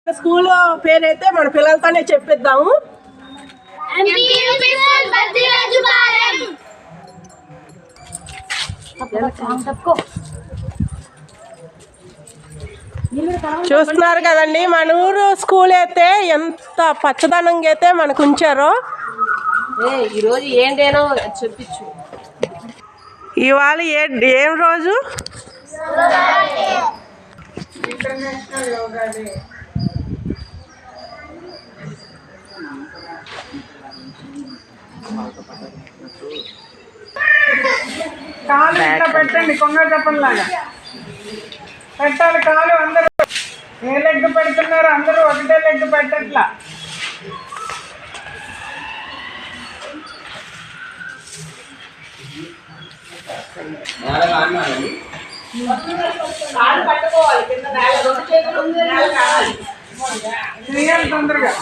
School పేరైతే మన పిల్లలతోనే చెప్పిద్దాము. చూస్తున్నారు కదండి మన ఊరు స్కూల్ అయితే ఎంత పచ్చదనంగా అయితే మనకు ఉంచారో. ఈరోజు ఏంటేనో చెప్పించు. ఇవాళ ఏం రోజు? కాలు ఇట్లా పెట్టండి, కొంగ చెప్పలాగా పెట్టాలి కాలు. అందరూ ఏ లెగ్ పెడుతున్నారు? అందరూ ఒకటే లెగ్ పెట్టట్లా. చేయాలి తొందరగా.